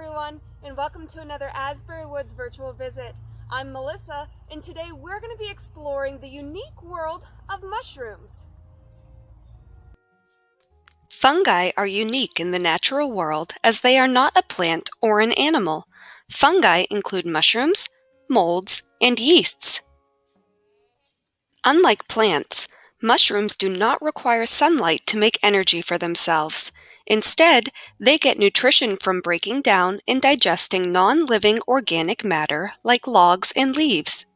everyone, and welcome to another Asbury Woods virtual visit. I'm Melissa, and today we're going to be exploring the unique world of mushrooms. Fungi are unique in the natural world as they are not a plant or an animal. Fungi include mushrooms, molds, and yeasts. Unlike plants, mushrooms do not require sunlight to make energy for themselves. Instead, they get nutrition from breaking down and digesting non-living organic matter like logs and leaves.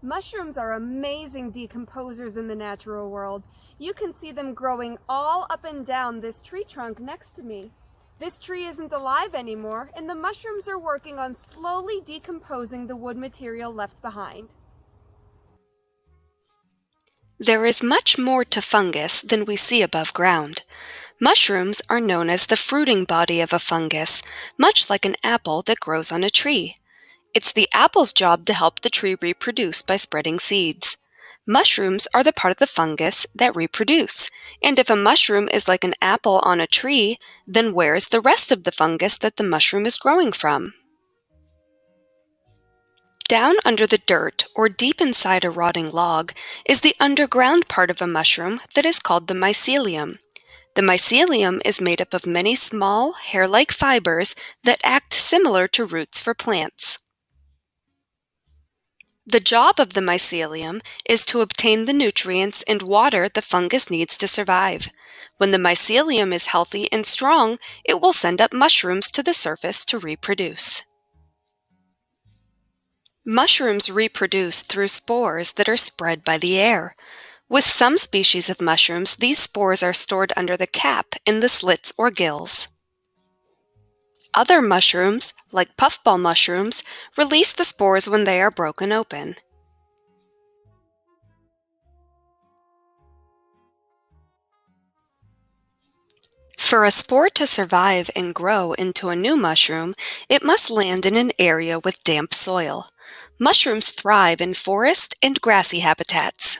Mushrooms are amazing decomposers in the natural world. You can see them growing all up and down this tree trunk next to me. This tree isn't alive anymore, and the mushrooms are working on slowly decomposing the wood material left behind. There is much more to fungus than we see above ground. Mushrooms are known as the fruiting body of a fungus, much like an apple that grows on a tree. It's the apple's job to help the tree reproduce by spreading seeds. Mushrooms are the part of the fungus that reproduce, and if a mushroom is like an apple on a tree, then where is the rest of the fungus that the mushroom is growing from? Down under the dirt or deep inside a rotting log is the underground part of a mushroom that is called the mycelium. The mycelium is made up of many small, hair-like fibers that act similar to roots for plants. The job of the mycelium is to obtain the nutrients and water the fungus needs to survive. When the mycelium is healthy and strong, it will send up mushrooms to the surface to reproduce. Mushrooms reproduce through spores that are spread by the air. With some species of mushrooms, these spores are stored under the cap in the slits or gills. Other mushrooms, like puffball mushrooms, release the spores when they are broken open. For a spore to survive and grow into a new mushroom, it must land in an area with damp soil. Mushrooms thrive in forest and grassy habitats.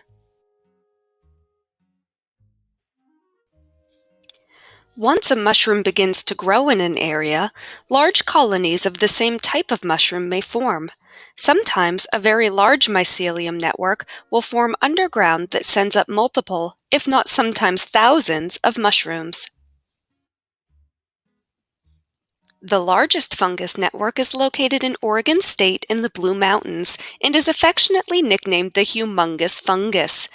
Once a mushroom begins to grow in an area, large colonies of the same type of mushroom may form. Sometimes a very large mycelium network will form underground that sends up multiple, if not sometimes thousands, of mushrooms. The largest fungus network is located in Oregon State in the Blue Mountains and is affectionately nicknamed the humongous fungus.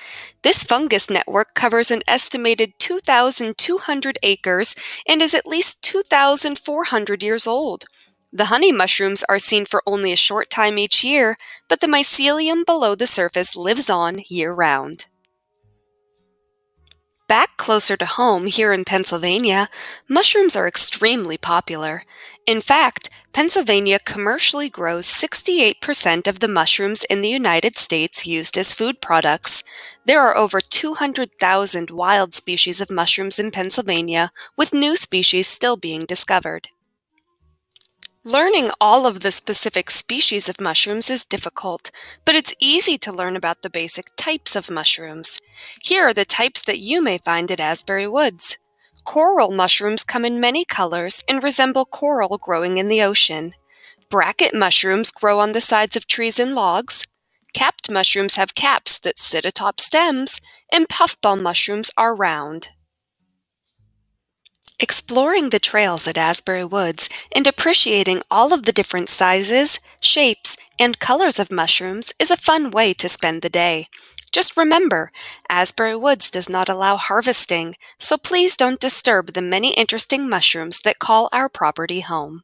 This fungus network covers an estimated 2,200 acres and is at least 2,400 years old. The honey mushrooms are seen for only a short time each year, but the mycelium below the surface lives on year-round. Back closer to home, here in Pennsylvania, mushrooms are extremely popular. In fact, Pennsylvania commercially grows 68% of the mushrooms in the United States used as food products. There are over 200,000 wild species of mushrooms in Pennsylvania, with new species still being discovered. Learning all of the specific species of mushrooms is difficult, but it's easy to learn about the basic types of mushrooms. Here are the types that you may find at Asbury Woods. Coral mushrooms come in many colors and resemble coral growing in the ocean. Bracket mushrooms grow on the sides of trees and logs. Capped mushrooms have caps that sit atop stems, and puffball mushrooms are round. Exploring the trails at Asbury Woods and appreciating all of the different sizes, shapes, and colors of mushrooms is a fun way to spend the day. Just remember, Asbury Woods does not allow harvesting, so please don't disturb the many interesting mushrooms that call our property home.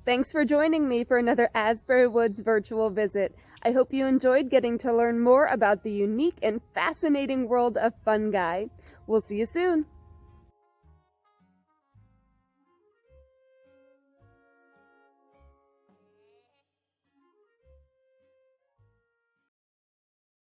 Thanks for joining me for another Asbury Woods virtual visit. I hope you enjoyed getting to learn more about the unique and fascinating world of fungi. We'll see you soon.